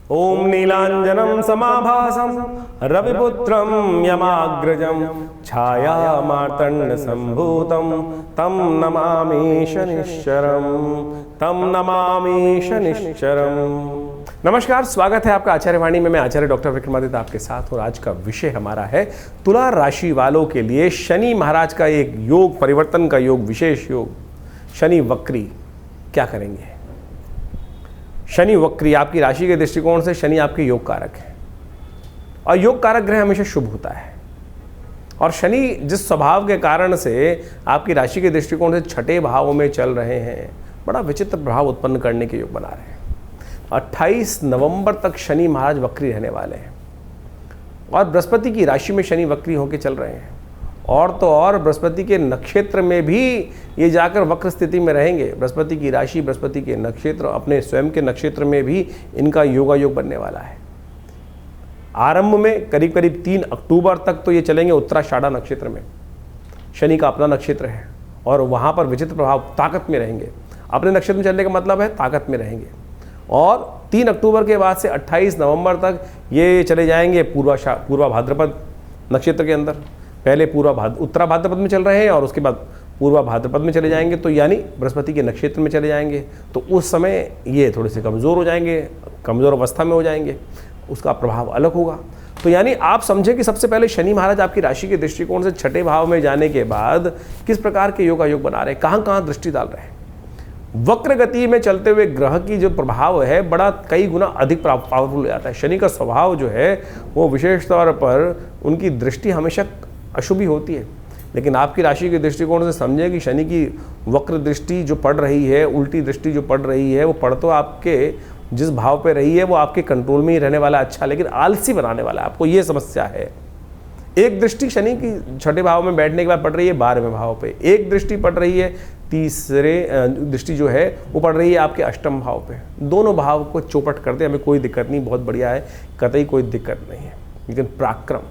ओम नीलांजनं समाभासं रविपुत्रं यमाग्रजं छाया मार्तंड संभूतं तं नमामि शनिश्चरम्। नमस्कार, स्वागत है आपका आचार्यवाणी में। मैं आचार्य डॉक्टर विक्रमादित्य आपके साथ, और आज का विषय हमारा है तुला राशि वालों के लिए शनि महाराज का एक योग, परिवर्तन का योग, विशेष योग, शनि वक्री क्या करेंगे। शनि वक्री आपकी राशि के दृष्टिकोण से शनि आपके योग कारक है, और योग कारक ग्रह हमेशा शुभ होता है। और शनि जिस स्वभाव के कारण से आपकी राशि के दृष्टिकोण से छठे भाव में चल रहे हैं, बड़ा विचित्र प्रभाव उत्पन्न करने के योग बना रहे हैं। 28 नवंबर तक शनि महाराज वक्री रहने वाले हैं, और बृहस्पति की राशि में शनि वक्री होकर चल रहे हैं। और तो और बृहस्पति के नक्षत्र में भी ये जाकर वक्र स्थिति में रहेंगे। बृहस्पति की राशि, बृहस्पति के नक्षत्र, अपने स्वयं के नक्षत्र में भी इनका योगायोग बनने वाला है। आरंभ में करीब करीब 3 अक्टूबर तक तो ये चलेंगे उत्तराषाढ़ा नक्षत्र में। शनि का अपना नक्षत्र है, और वहाँ पर विचित्र प्रभाव, ताकत में रहेंगे। अपने नक्षत्र में चलने का मतलब है ताकत में रहेंगे। और 3 अक्टूबर के बाद से 28 नवंबर तक ये चले जाएंगे पूर्वा भाद्रपद नक्षत्र के अंदर। पहले उत्तरा भाद्रपद में चल रहे हैं, और उसके बाद पूर्वा भाद्रपद में चले जाएंगे, तो यानी बृहस्पति के नक्षत्र में चले जाएंगे। तो उस समय ये थोड़े से कमज़ोर हो जाएंगे, कमज़ोर अवस्था में हो जाएंगे, उसका प्रभाव अलग होगा। तो यानी आप समझें कि सबसे पहले शनि महाराज आपकी राशि के दृष्टिकोण से छठे भाव में जाने के बाद किस प्रकार के योगायोग बना रहे हैं, कहाँ कहाँ दृष्टि डाल रहे हैं। वक्र गति में चलते हुए ग्रह की जो प्रभाव है बड़ा कई गुना अधिक पावरफुल हो जाता है। शनि का स्वभाव जो है वो विशेष तौर पर उनकी दृष्टि हमेशा अशुभ ही होती है। लेकिन आपकी राशि के दृष्टिकोण से समझे कि शनि की वक्र दृष्टि जो पड़ रही है, उल्टी दृष्टि जो पड़ रही है, वो पड़ तो आपके जिस भाव पे रही है वो आपके कंट्रोल में ही रहने वाला अच्छा, लेकिन आलसी बनाने वाला, आपको ये समस्या है। एक दृष्टि शनि की छठे भाव में बैठने के बाद पड़ रही है 12वें भाव पे, एक दृष्टि पड़ रही है तीसरे दृष्टि जो है वो पड़ रही है आपके अष्टम भाव पे। दोनों भाव को चौपट करते, हमें कोई दिक्कत नहीं, बहुत बढ़िया है, कतई कोई दिक्कत नहीं है। लेकिन पराक्रम,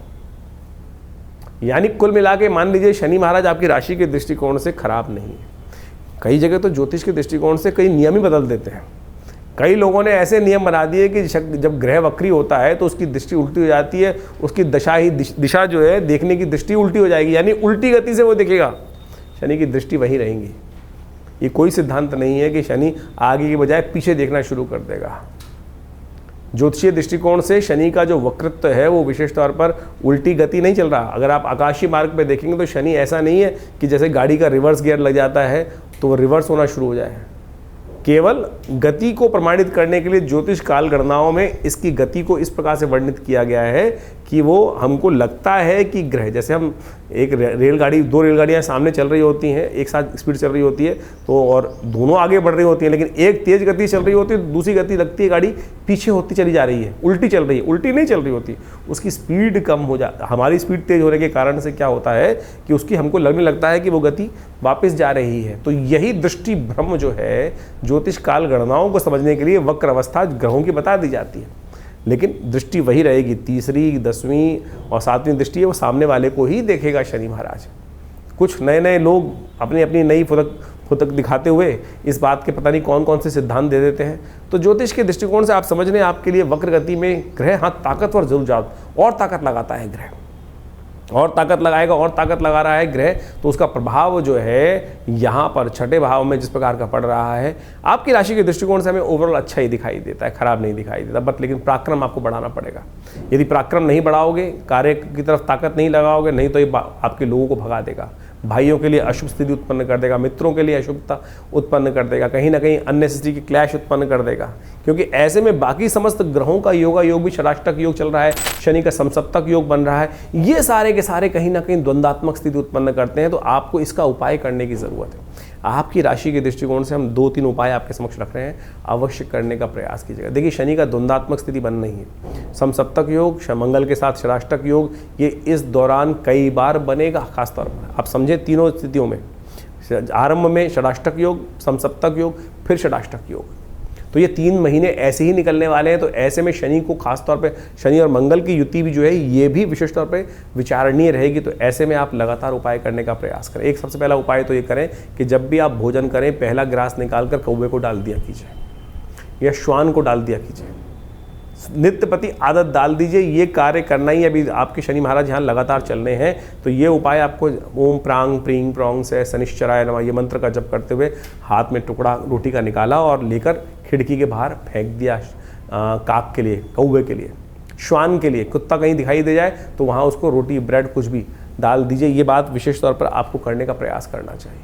यानी कुल मिला के मान लीजिए शनि महाराज आपकी राशि के दृष्टिकोण से खराब नहीं है। कई जगह तो ज्योतिष के दृष्टिकोण से कई नियम ही बदल देते हैं। कई लोगों ने ऐसे नियम बना दिए कि जब ग्रह वक्री होता है तो उसकी दृष्टि उल्टी हो जाती है, उसकी दिशा जो है देखने की दृष्टि उल्टी हो जाएगी, यानी उल्टी गति से वो दिखेगा, शनि की दृष्टि वहीं रहेंगी। ये कोई सिद्धांत नहीं है कि शनि आगे के बजाय पीछे देखना शुरू कर देगा। ज्योतिषीय दृष्टिकोण से शनि का जो वक्रत्व है वो विशेष तौर पर उल्टी गति नहीं चल रहा। अगर आप आकाशीय मार्ग पे देखेंगे तो शनि ऐसा नहीं है कि जैसे गाड़ी का रिवर्स गियर लग जाता है तो वो रिवर्स होना शुरू हो जाए। केवल गति को प्रमाणित करने के लिए ज्योतिष काल गणनाओं में इसकी गति को इस प्रकार से वर्णित किया गया है कि वो हमको लगता है कि ग्रह, जैसे हम एक रेलगाड़ी, 2 रेलगाड़ियाँ सामने चल रही होती हैं, एक साथ स्पीड चल रही होती है, तो और दोनों आगे बढ़ रही होती हैं, लेकिन एक तेज़ गति चल रही होती है, दूसरी गति लगती है गाड़ी पीछे होती चली जा रही है, उल्टी चल रही है। उल्टी नहीं चल रही होती, उसकी स्पीड कम हो हमारी स्पीड तेज़ होने के कारण से क्या होता है कि उसकी हमको लगने लगता है कि वो गति वापस जा रही है। तो यही दृष्टि भ्रम जो है ज्योतिष काल गणनाओं को समझने के लिए वक्र अवस्था ग्रहों की बता दी जाती है, लेकिन दृष्टि वही रहेगी। तीसरी, 10वीं और 7वीं दृष्टि है वो सामने वाले को ही देखेगा शनि महाराज। कुछ नए नए लोग अपनी अपनी नई फुतक दिखाते हुए इस बात के पता नहीं कौन कौन से सिद्धांत दे देते हैं। तो ज्योतिष के दृष्टिकोण से आप समझ लें आपके लिए वक्र गति में ग्रह, हाँ ताकतवर जरूर जाओ, और ताकत लगाता है ग्रह, और ताकत लगाएगा, और ताकत लगा रहा है ग्रह, तो उसका प्रभाव जो है यहाँ पर छठे भाव में जिस प्रकार का पड़ रहा है आपकी राशि के दृष्टिकोण से हमें ओवरऑल अच्छा ही दिखाई देता है, खराब नहीं दिखाई देता। बट लेकिन पराक्रम आपको बढ़ाना पड़ेगा। यदि पराक्रम नहीं बढ़ाओगे, कार्य की तरफ ताकत नहीं लगाओगे, नहीं तो ये आपके लोगों को भगा देगा, भाइयों के लिए अशुभ स्थिति उत्पन्न कर देगा, मित्रों के लिए अशुभता उत्पन्न कर देगा, कहीं ना कहीं अननेसेसरी की क्लैश उत्पन्न कर देगा। क्योंकि ऐसे में बाकी समस्त ग्रहों का योग भी षडाष्टक योग चल रहा है, शनि का समसप्तक योग बन रहा है, ये सारे के सारे कहीं ना कहीं द्वंद्वात्मक स्थिति उत्पन्न करते हैं। तो आपको इसका उपाय करने की ज़रूरत है। आपकी राशि के दृष्टिकोण से हम 2-3 उपाय आपके समक्ष रख रहे हैं, अवश्य करने का प्रयास कीजिएगा। देखिए शनि का द्वंद्वात्मक स्थिति बन रही है, समसप्तक योग, मंगल के साथ षडाष्टक योग, ये इस दौरान कई बार बनेगा। खासतौर पर आप समझे तीनों स्थितियों में, आरंभ में षडाष्टक योग, समसप्तक योग, फिर षडाष्टक योग, तो ये 3 महीने ऐसे ही निकलने वाले हैं। तो ऐसे में शनि को खास तौर पे, शनि और मंगल की युति भी जो है ये भी विशेष तौर पे विचारणीय रहेगी। तो ऐसे में आप लगातार उपाय करने का प्रयास करें। एक सबसे पहला उपाय तो ये करें कि जब भी आप भोजन करें पहला ग्रास निकाल कर कौवे को डाल दिया कीजिए या श्वान को डाल दिया कीजिए। नित्य प्रति आदत डाल दीजिए, ये कार्य करना ही। अभी आपके शनि महाराज यहाँ लगातार चलने हैं, तो ये उपाय आपको ओम प्रांग प्रींग प्रोंग से शनिश्चराय नमः ये मंत्र का जप करते हुए हाथ में टुकड़ा रोटी का निकाला और लेकर खिड़की के बाहर फेंक दिया। काक के लिए, कौवे के लिए, श्वान के लिए, कुत्ता कहीं दिखाई दे जाए तो वहाँ उसको रोटी ब्रेड कुछ भी डाल दीजिए। ये बात विशेष तौर पर आपको करने का प्रयास करना चाहिए।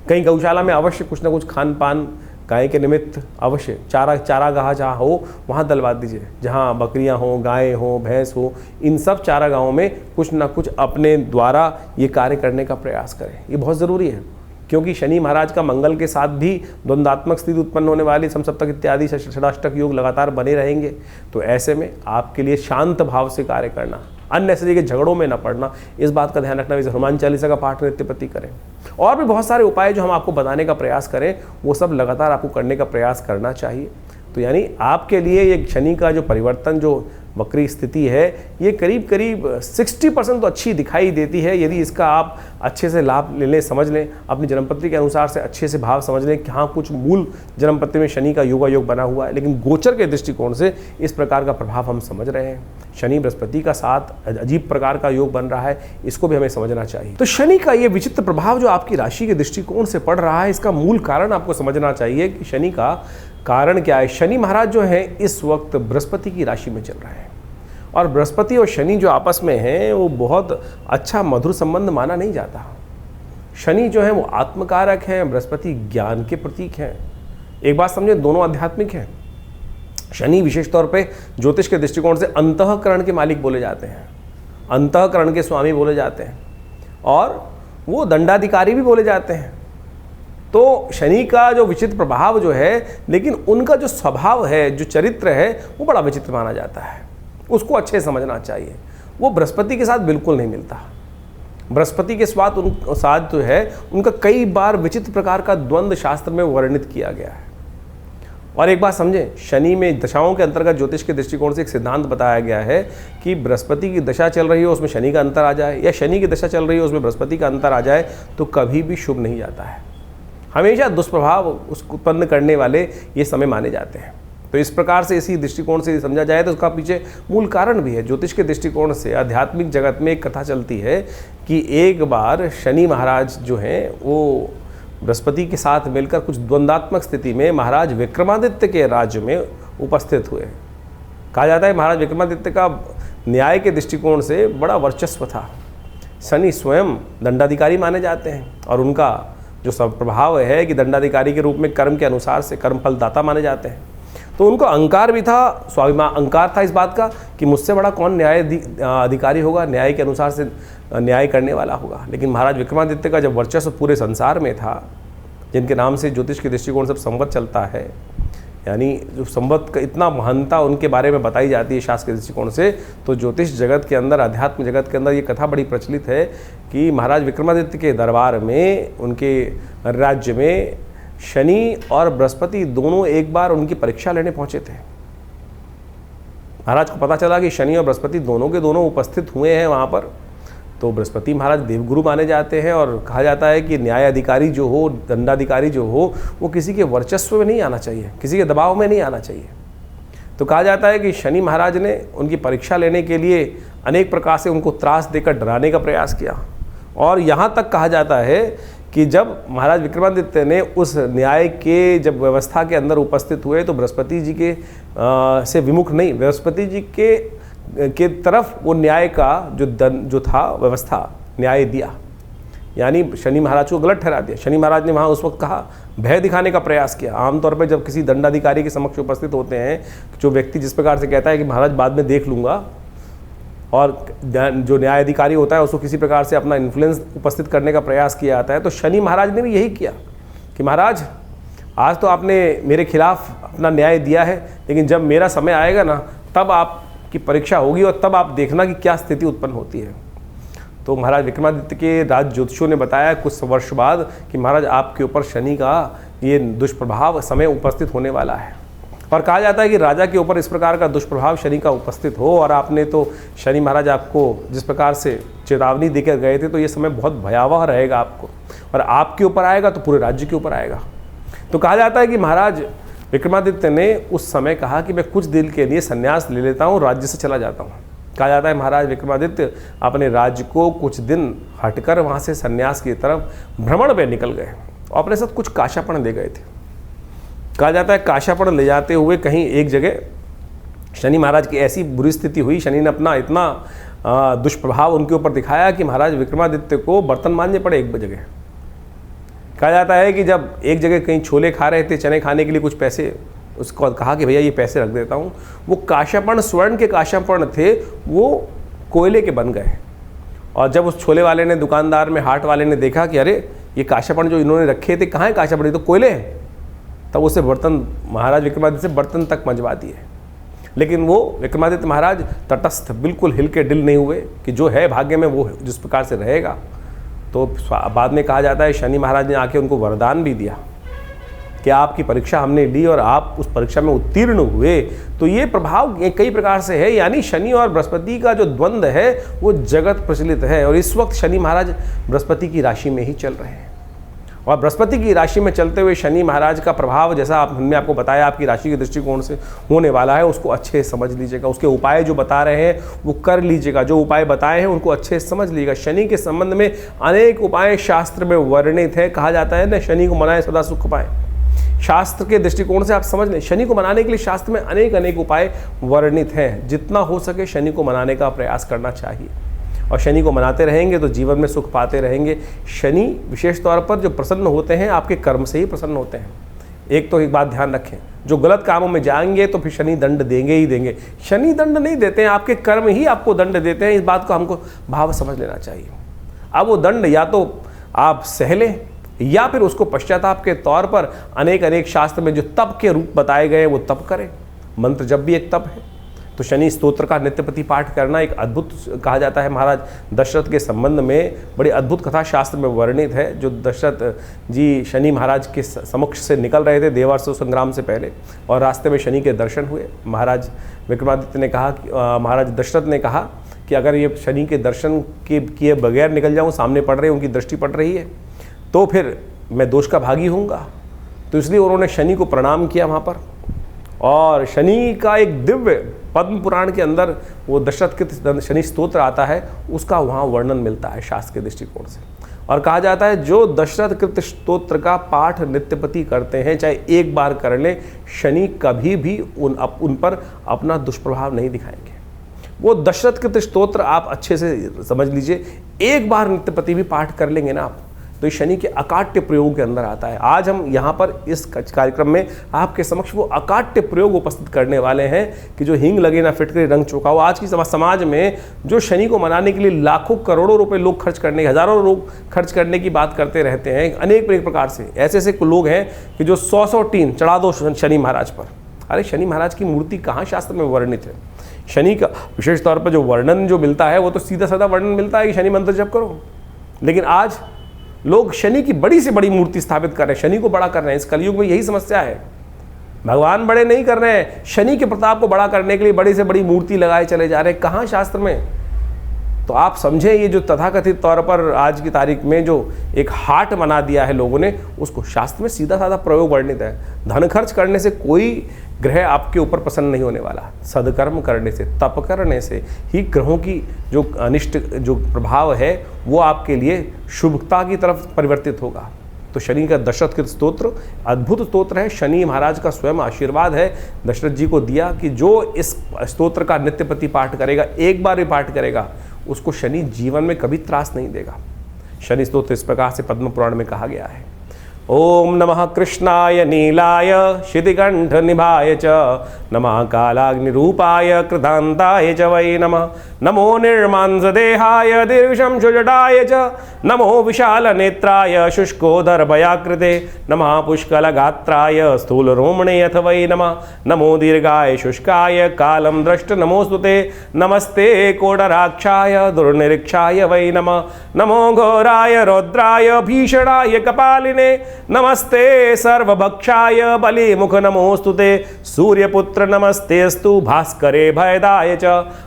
कहीं गौशाला में अवश्य कुछ ना कुछ खान पान गाय के निमित्त अवश्य चारागाह जहाँ हो वहाँ डलवा दीजिए। जहाँ बकरियाँ हों, गायें हों, भैंस हो, इन सब चारागाहों में कुछ ना कुछ अपने द्वारा ये कार्य करने का प्रयास करें। ये बहुत ज़रूरी है, क्योंकि शनि महाराज का मंगल के साथ भी द्वंद्वात्मक स्थिति उत्पन्न होने वाली समसप्तक इत्यादि षडाष्टक योग लगातार बने रहेंगे। तो ऐसे में आपके लिए शांत भाव से कार्य करना, अननेसेसरी के झगड़ों में न पड़ना, इस बात का ध्यान रखना। जैसे हनुमान चालीसा का पाठ नित्य प्रति करें, और भी बहुत सारे उपाय जो हम आपको बताने का प्रयास करें वो सब लगातार आपको करने का प्रयास करना चाहिए। तो यानी आपके लिए ये शनि का जो परिवर्तन, जो वक्री स्थिति है, ये करीब करीब 60% तो अच्छी दिखाई देती है। यदि इसका आप अच्छे से लाभ ले लें, समझ लें, अपनी जन्मपत्री के अनुसार से अच्छे से भाव समझ लें कि हाँ कुछ मूल जन्मपत्री में शनि का योगायोग बना हुआ है, लेकिन गोचर के दृष्टिकोण से इस प्रकार का प्रभाव हम समझ रहे हैं। शनि बृहस्पति का साथ अजीब प्रकार का योग बन रहा है, इसको भी हमें समझना चाहिए। तो शनि का ये विचित्र प्रभाव जो आपकी राशि के दृष्टिकोण से पड़ रहा है, इसका मूल कारण आपको समझना चाहिए कि शनि का कारण क्या है। शनि महाराज जो है इस वक्त बृहस्पति की राशि में चल रहे हैं, और बृहस्पति और शनि जो आपस में हैं वो बहुत अच्छा मधुर संबंध माना नहीं जाता। शनि जो है वो आत्मकारक हैं, बृहस्पति ज्ञान के प्रतीक हैं। एक बात समझे, दोनों आध्यात्मिक हैं। शनि विशेष तौर पे ज्योतिष के दृष्टिकोण से अंतःकरण के मालिक बोले जाते हैं, अंतःकरण के स्वामी बोले जाते हैं, और वो दंडाधिकारी भी बोले जाते हैं। तो शनि का जो विचित्र प्रभाव जो है, लेकिन उनका जो स्वभाव है, जो चरित्र है, वो बड़ा विचित्र माना जाता है। उसको अच्छे समझना चाहिए। वो बृहस्पति के साथ बिल्कुल नहीं मिलता। बृहस्पति के साथ जो है उनका कई बार विचित्र प्रकार का द्वंद्व शास्त्र में वर्णित किया गया है। और एक बात समझें, शनि में दशाओं के अंतर्गत ज्योतिष के दृष्टिकोण से एक सिद्धांत बताया गया है कि बृहस्पति की दशा चल रही हो उसमें शनि का अंतर आ जाए, या शनि की दशा चल रही हो उसमें बृहस्पति का अंतर आ जाए, तो कभी भी शुभ नहीं जाता है। हमेशा दुष्प्रभाव उसको उत्पन्न करने वाले ये समय माने जाते हैं। तो इस प्रकार से इसी दृष्टिकोण से समझा जाए तो उसका पीछे मूल कारण भी है। ज्योतिष के दृष्टिकोण से आध्यात्मिक जगत में एक कथा चलती है कि एक बार शनि महाराज जो हैं वो बृहस्पति के साथ मिलकर कुछ द्वंद्वात्मक स्थिति में महाराज विक्रमादित्य के राज्य में उपस्थित हुए। कहा जाता है महाराज विक्रमादित्य का न्याय के दृष्टिकोण से बड़ा वर्चस्व था। शनि स्वयं दंडाधिकारी माने जाते हैं, और उनका जो सब प्रभाव है कि दंडाधिकारी के रूप में कर्म के अनुसार से कर्मफलदाता माने जाते हैं। तो उनको अहंकार भी था, स्वाभिमान, अहंकार था इस बात का कि मुझसे बड़ा कौन न्याय अधिकारी होगा, न्याय के अनुसार से न्याय करने वाला होगा। लेकिन महाराज विक्रमादित्य का जब वर्चस्व पूरे संसार में था, जिनके नाम से ज्योतिष के दृष्टिकोण से संवत चलता है, यानी जो संवत का इतना महानता उनके बारे में बताई जाती है शास्त्र के दृष्टिकोण से, तो ज्योतिष जगत के अंदर, अध्यात्म जगत के अंदर ये कथा बड़ी प्रचलित है कि महाराज विक्रमादित्य के दरबार में, उनके राज्य में शनि और बृहस्पति दोनों एक बार उनकी परीक्षा लेने पहुंचे थे। महाराज को पता चला कि शनि और बृहस्पति दोनों के दोनों उपस्थित हुए हैं वहाँ पर। तो बृहस्पति महाराज देवगुरु माने जाते हैं, और कहा जाता है कि न्याय अधिकारी जो हो, दंडाधिकारी जो हो, वो किसी के वर्चस्व में नहीं आना चाहिए, किसी के दबाव में नहीं आना चाहिए। तो कहा जाता है कि शनि महाराज ने उनकी परीक्षा लेने के लिए अनेक प्रकार से उनको त्रास देकर डराने का प्रयास किया। और यहाँ तक कहा जाता है कि जब महाराज विक्रमादित्य ने उस न्याय के जब व्यवस्था के अंदर उपस्थित हुए, तो बृहस्पति जी के से विमुख नहीं, बृहस्पति जी के तरफ वो न्याय का जो था व्यवस्था न्याय दिया, यानी शनि महाराज को गलत ठहरा दिया। शनि महाराज ने वहाँ उस वक्त कहा, भय दिखाने का प्रयास किया। आमतौर पर जब किसी दंडाधिकारी के समक्ष उपस्थित होते हैं, जो व्यक्ति जिस प्रकार से कहता है कि महाराज बाद में देख लूँगा, और जो न्यायाधिकारी होता है उसको किसी प्रकार से अपना इन्फ्लुएंस उपस्थित करने का प्रयास किया जाता है, तो शनि महाराज ने भी यही किया कि महाराज आज तो आपने मेरे खिलाफ अपना न्याय दिया है, लेकिन जब मेरा समय आएगा ना, तब आपकी परीक्षा होगी, और तब आप देखना कि क्या स्थिति उत्पन्न होती है। तो महाराज विक्रमादित्य के राज ज्योतिषियों ने बताया कुछ वर्ष बाद कि महाराज आपके ऊपर शनि का ये दुष्प्रभाव समय उपस्थित होने वाला है। और कहा जाता है कि राजा के ऊपर इस प्रकार का दुष्प्रभाव शनि का उपस्थित हो, और आपने तो शनि महाराज आपको जिस प्रकार से चेतावनी देकर गए थे, तो ये समय बहुत भयावह रहेगा आपको, और आपके ऊपर आएगा तो पूरे राज्य के ऊपर आएगा। तो कहा जाता है कि महाराज विक्रमादित्य ने उस समय कहा कि मैं कुछ दिन के लिए संन्यास ले लेता हूँ, राज्य से चला जाता हूँ। कहा जाता है महाराज विक्रमादित्य अपने राज्य को कुछ दिन हटकर वहाँ से संन्यास की तरफ भ्रमण पे निकल गए और अपने साथ कुछ काशापण ले गए थे। कहा जाता है काशापण ले जाते हुए कहीं एक जगह शनि महाराज की ऐसी बुरी स्थिति हुई, शनि ने अपना इतना दुष्प्रभाव उनके ऊपर दिखाया कि महाराज विक्रमादित्य को बर्तन मांजने पड़े एक जगह। कहा जाता है कि जब एक जगह कहीं छोले खा रहे थे, चने खाने के लिए कुछ पैसे, उसको कहा कि भैया ये पैसे रख देता हूँ, वो काशापण स्वर्ण के काशापण थे, वो कोयले के बन गए। और जब उस छोले वाले ने, दुकानदार में हाट वाले ने देखा कि अरे ये काशापण जो इन्होंने रखे थे कहाँ है काशापण, ये तो कोयले हैं, तब उसे बर्तन महाराज विक्रमादित्य से बर्तन तक मंजवा दिए। लेकिन वो विक्रमादित्य महाराज तटस्थ, बिल्कुल हिल के डिल नहीं हुए कि जो है भाग्य में वो जिस प्रकार से रहेगा। तो बाद में कहा जाता है शनि महाराज ने आके उनको वरदान भी दिया कि आपकी परीक्षा हमने ली और आप उस परीक्षा में उत्तीर्ण हुए। तो ये प्रभाव कई प्रकार से है, यानी शनि और बृहस्पति का जो द्वंद्व है वो जगत प्रचलित है। और इस वक्त शनि महाराज बृहस्पति की राशि में ही चल रहे हैं और बृहस्पति की राशि में चलते हुए शनि महाराज का प्रभाव, जैसा हमने आपको बताया आपकी राशि के दृष्टिकोण से होने वाला है, उसको अच्छे से समझ लीजिएगा। उसके उपाय जो बता रहे हैं वो कर लीजिएगा, जो उपाय बताए हैं उनको अच्छे से समझ लीजिएगा। शनि के संबंध में अनेक उपाय शास्त्र में वर्णित है। कहा जाता है ना, शनि को मनाए सदा सुख पाए। शास्त्र के दृष्टिकोण से आप समझ लें, शनि को मनाने के लिए शास्त्र में अनेक उपाय वर्णित हैं। जितना हो सके शनि को मनाने का प्रयास करना चाहिए और शनि को मनाते रहेंगे तो जीवन में सुख पाते रहेंगे। शनि विशेष तौर पर जो प्रसन्न होते हैं आपके कर्म से ही प्रसन्न होते हैं। एक तो एक बात ध्यान रखें, जो गलत कामों में जाएंगे तो फिर शनि दंड देंगे ही देंगे। शनि दंड नहीं देते हैं, आपके कर्म ही आपको दंड देते हैं। इस बात को हमको भाव समझ लेना चाहिए। अब वो दंड या तो आप सह लें या फिर उसको पश्चाताप के तौर पर अनेक शास्त्र में जो तप के रूप बताए गए वो तप करें। मंत्र जब भी एक तप है। तो शनि स्तोत्र का नित्यप्रति पाठ करना एक अद्भुत, कहा जाता है महाराज दशरथ के संबंध में बड़ी अद्भुत कथा शास्त्र में वर्णित है। जो दशरथ जी शनि महाराज के समक्ष से निकल रहे थे देवासुर संग्राम से पहले और रास्ते में शनि के दर्शन हुए। महाराज विक्रमादित्य ने कहा, महाराज दशरथ ने कहा कि अगर ये शनि के दर्शन के किए बगैर निकल जाऊँ, सामने पड़ रहे, उनकी दृष्टि पड़ रही है, तो फिर मैं दोष का भागी होऊंगा। तो इसलिए उन्होंने शनि को प्रणाम किया वहाँ पर। और शनि का एक दिव्य पद्म पुराण के अंदर वो दशरथ कृत शनि स्तोत्र आता है, उसका वहाँ वर्णन मिलता है शास्त्र के दृष्टिकोण से। और कहा जाता है जो दशरथ कृत स्तोत्र का पाठ नित्यपति करते हैं, चाहे एक बार कर लें, शनि कभी भी उन पर अपना दुष्प्रभाव नहीं दिखाएंगे। वो दशरथ कृत स्तोत्र आप अच्छे से समझ लीजिए, एक बार नित्यपति भी पाठ कर लेंगे ना आप, तो शनि के अकाट्य प्रयोग के अंदर आता है। आज हम यहाँ पर इस कार्यक्रम में आपके समक्ष वो अकाट्य प्रयोग उपस्थित करने वाले हैं कि जो हींग लगे ना फिटकरी रंग चौंकाओ। आज की समाज में जो शनि को मनाने के लिए लाखों करोड़ों रुपए लोग खर्च करने, हजारों लोग खर्च करने की बात करते रहते हैं, अनेक प्रकार से ऐसे लोग हैं कि जो 100 टीन चढ़ा दो शनि महाराज पर। अरे शनि महाराज की मूर्ति कहाँ शास्त्र में वर्णित है? शनि का विशेष तौर पर जो वर्णन जो मिलता है वो तो सीधा साधा वर्णन मिलता है कि शनि मंत्र जप करो। लेकिन आज लोग शनि की बड़ी से बड़ी मूर्ति स्थापित कर रहे हैं, शनि को बड़ा कर रहे हैं। इस कलयुग में यही समस्या है, भगवान बड़े नहीं कर रहे हैं, शनि के प्रताप को बड़ा करने के लिए बड़ी से बड़ी मूर्ति लगाए चले जा रहे हैं। कहाँ शास्त्र में? तो आप समझें, ये जो तथाकथित तौर पर आज की तारीख में जो एक हाट बना दिया है लोगों ने, उसको शास्त्र में सीधा साधा प्रयोग वर्णित है। धन खर्च करने से कोई ग्रह आपके ऊपर प्रसन्न नहीं होने वाला। सदकर्म करने से, तप करने से ही ग्रहों की जो अनिष्ट जो प्रभाव है वो आपके लिए शुभता की तरफ परिवर्तित होगा। तो शनि का दशरथ कृत स्तोत्र अद्भुत स्तोत्र है। शनि महाराज का स्वयं आशीर्वाद है दशरथ जी को दिया कि जो इस स्तोत्र का नित्यप्रति पाठ करेगा, एक बार भी पाठ करेगा, उसको शनि जीवन में कभी त्रास नहीं देगा। शनि स्तोत्र इस प्रकार से पद्म पुराण में कहा गया है। ओम नमः कृष्णाय नीलाय शितिकंठ निभाय च नमः कालाग्निरूपाय कृतांताय च वै नमः। नमो निर्मांसदेहाय दीर्घं सुजटाय च नमो विशाल नेत्राय शुष्कोदरभयाकृते नमः पुष्कलगात्राय स्थूलरोमणे अथ वै नमः। नमो दीर्घाय शुष्काय कालं द्रष्ट नमोस्तुते नमस्ते कोडराक्षाय दुर्निरीक्षाय वै नमः। नमो घोराय रौद्राय भीषणाय कपालिने नमस्ते सर्वभक्षाय बलिमुख नमोस्तुते, सूर्यपुत्र नमस्तेस्तु भास्करे भयदाय च,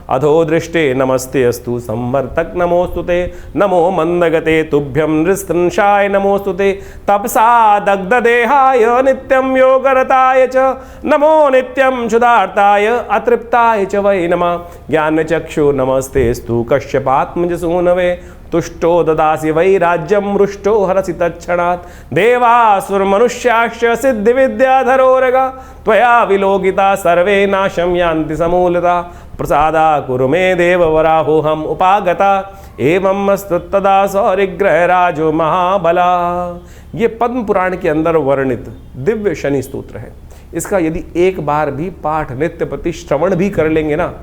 अधो दृष्टे नमस्तेस्तु संवर्तक नमोस्तुते, नमो मंदगते तुभ्यं नृशंसाय नमोस्तुते, तपसा दग्धदेहाय नित्यं योगरताय च, नमो नित्यं क्षुधार्ताय अतृप्ताय च वै नमः, ज्ञानचक्षु नमस्तेस्तु कश्यपात्मजसूनवे, तुष्टो ददासि वै राज्यं रुष्टो हरसि तत्क्षणात्, देवासुरमनुष्याश्च सिद्धिविद्याधरोरगा, त्वया विलोकिता सर्वे नाशं यान्ति समूलता, प्रसादा कुरु मे देववराहोऽहम् उपागता, एवं स्तुतदा सौरिग्रहराजो महाबला। ये पद्म पुराण के अंदर वर्णित दिव्य शनि स्तोत्र है। इसका यदि एक बार भी पाठ नित्य प्रति श्रवण भी कर लेंगे ना,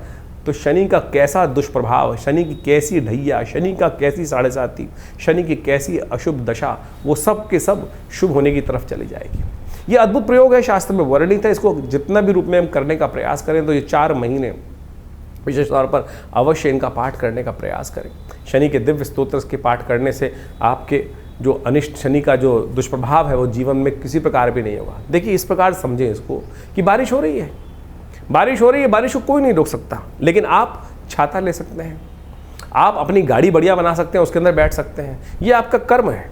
तो शनि का कैसा दुष्प्रभाव, शनि की कैसी ढैया, शनि का कैसी साढ़े साती, शनि की कैसी अशुभ दशा, वो सब के सब शुभ होने की तरफ चली जाएगी। ये अद्भुत प्रयोग है, शास्त्र में वर्णित है। इसको जितना भी रूप में हम करने का प्रयास करें तो ये 4 महीने विशेष तौर पर अवश्य इनका पाठ करने का प्रयास करें। शनि के दिव्य स्तोत्र के पाठ करने से आपके जो अनिष्ट शनि का जो दुष्प्रभाव है वो जीवन में किसी प्रकार भी नहीं होगा। देखिए, इस प्रकार समझें इसको कि बारिश हो रही है, बारिश हो रही है, बारिश को कोई नहीं रोक सकता, लेकिन आप छाता ले सकते हैं, आप अपनी गाड़ी बढ़िया बना सकते हैं, उसके अंदर बैठ सकते हैं। ये आपका कर्म है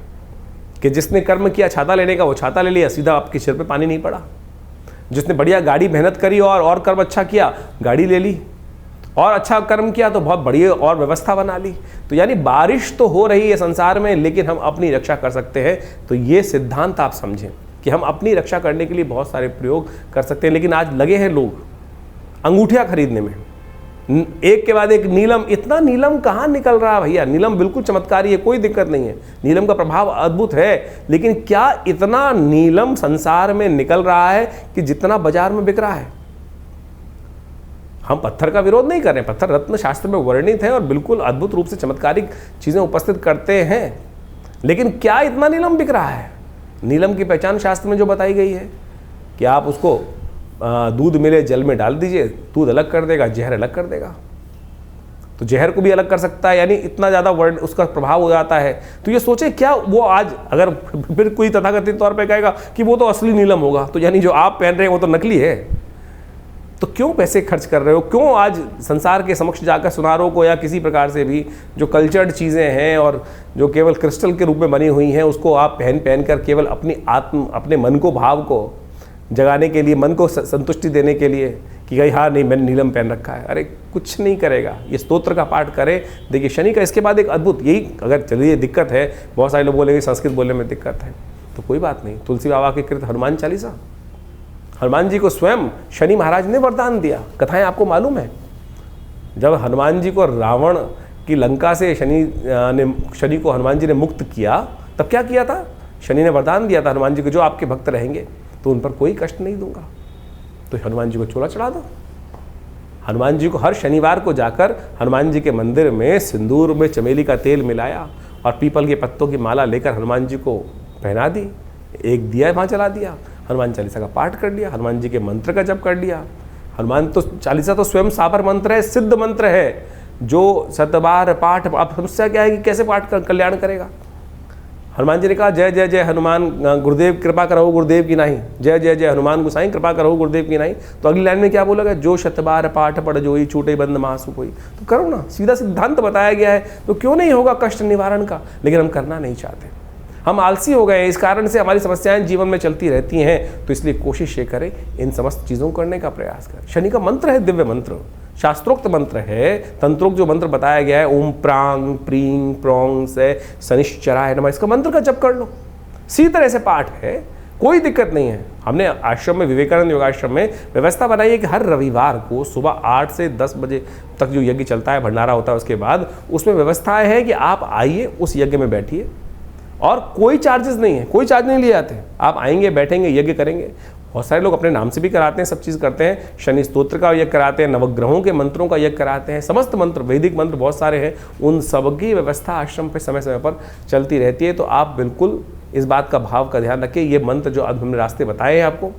कि जिसने कर्म किया छाता लेने का, वो छाता ले लिया, सीधा आपके सिर पे पानी नहीं पड़ा। जिसने बढ़िया गाड़ी मेहनत करी और कर्म अच्छा किया, गाड़ी ले ली, और अच्छा कर्म किया तो बहुत बढ़िया और व्यवस्था बना ली। तो यानी बारिश तो हो रही है संसार में, लेकिन हम अपनी रक्षा कर सकते हैं। तो ये सिद्धांत आप समझें कि हम अपनी रक्षा करने के लिए बहुत सारे प्रयोग कर सकते हैं। लेकिन आज लगे हैं लोग अंगूठियां खरीदने में, एक के बाद एक नीलम। इतना नीलम कहाँ निकल रहा है भैया? नीलम बिल्कुल चमत्कारी है, कोई दिक्कत नहीं है, नीलम का प्रभाव अद्भुत है। लेकिन क्या इतना नीलम संसार में निकल रहा है कि जितना बाजार में बिक रहा है? हम पत्थर का विरोध नहीं कर रहे हैं, पत्थर रत्न शास्त्र में वर्णित है और बिल्कुल अद्भुत रूप से चमत्कारिक चीज़ें उपस्थित करते हैं। लेकिन क्या इतना नीलम बिक रहा है? नीलम की पहचान शास्त्र में जो बताई गई है कि आप उसको दूध मिले जल में डाल दीजिए, दूध अलग कर देगा, जहर अलग कर देगा। तो जहर को भी अलग कर सकता है, यानी इतना ज़्यादा वर्ण उसका प्रभाव हो जाता है। तो ये सोचे क्या वो आज अगर फिर कोई तथाकथित तौर पे कहेगा कि वो तो असली नीलम होगा, तो यानी जो आप पहन रहे हैं वो तो नकली है। तो क्यों पैसे खर्च कर रहे हो? क्यों आज संसार के समक्ष जाकर सुनारों को या किसी प्रकार से भी जो कल्चर्ड चीज़ें हैं और जो केवल क्रिस्टल के रूप में बनी हुई हैं उसको आप पहन कर केवल अपने मन को, भाव को जगाने के लिए, मन को संतुष्टि देने के लिए कि भाई हाँ नहीं मैंने नीलम पहन रखा है। अरे कुछ नहीं करेगा। ये स्तोत्र का पाठ करें। देखिए शनि का इसके बाद एक अद्भुत, यही अगर चलिए दिक्कत है, बहुत सारे लोग बोलेंगे संस्कृत बोलने में दिक्कत है, तो कोई बात नहीं। तुलसी बाबा के कृत हनुमान चालीसा, हनुमान जी को स्वयं शनि महाराज ने वरदान दिया। कथाएं आपको मालूम है, जब हनुमान जी को रावण की लंका से शनि को हनुमान जी ने मुक्त किया, तब क्या किया था? शनि ने वरदान दिया था हनुमान जी को, जो आपके भक्त रहेंगे तो उन पर कोई कष्ट नहीं दूंगा। तो हनुमान जी को चोला चढ़ा दो। हनुमान जी को हर शनिवार को जाकर हनुमान जी के मंदिर में सिंदूर में चमेली का तेल मिलाया और पीपल के पत्तों की माला लेकर हनुमान जी को पहना दी, एक दिया वहाँ जला दिया, हनुमान चालीसा का पाठ कर लिया, हनुमान जी के मंत्र का जप कर लिया। हनुमान तो चालीसा तो स्वयं साबर मंत्र है, सिद्ध मंत्र है, जो 7 बार पाठ। अब समस्या क्या है कि कैसे पाठ कर कल्याण करेगा? हनुमान जी ने कहा जय जय जय हनुमान गुरुदेव कृपा करो गुरुदेव की नहीं, जय जय जय हनुमान गोसाई कृपा करो गुरुदेव की नहीं। तो अगली लाइन में क्या बोला गया? जो 7 बार पाठ पढ़ जोई छूटे बंद मासु कोई। तो करो ना, सीधा सिद्धांत बताया गया है, तो क्यों नहीं होगा कष्ट निवारण का? लेकिन हम करना नहीं चाहते, हम आलसी हो गए, इस कारण से हमारी समस्याएं जीवन में चलती रहती हैं। तो इसलिए कोशिश ये करें इन समस्त चीज़ों को करने का प्रयास करें। शनि का मंत्र है दिव्य मंत्र, शास्त्रोक्त मंत्र है, तंत्रोक्त जो मंत्र बताया गया है, ओम प्रांग प्रींग प्रोंग से शनिश्चराय नमः, इसका मंत्र का जप कर लो। इसी तरह से पाठ है, कोई दिक्कत नहीं है। हमने आश्रम में, विवेकानंद योगाश्रम में व्यवस्था बनाई है कि हर रविवार को सुबह 8 से 10 बजे तक जो यज्ञ चलता है, भंडारा होता है, उसके बाद उसमें व्यवस्था है कि आप आइए, उस यज्ञ में बैठिए और कोई चार्जेस नहीं है, कोई चार्ज नहीं लिए जाते। आप आएंगे, बैठेंगे, यज्ञ करेंगे। बहुत सारे लोग अपने नाम से भी कराते हैं, सब चीज़ करते हैं। शनि स्तोत्र का यज्ञ कराते हैं, नवग्रहों के मंत्रों का यज्ञ कराते हैं, समस्त मंत्र, वैदिक मंत्र बहुत सारे हैं, उन सबकी व्यवस्था आश्रम पे समय समय पर चलती रहती है। तो आप बिल्कुल इस बात का भाव का ध्यान रखिए। ये मंत्र जो अब हमने रास्ते बताए हैं आपको,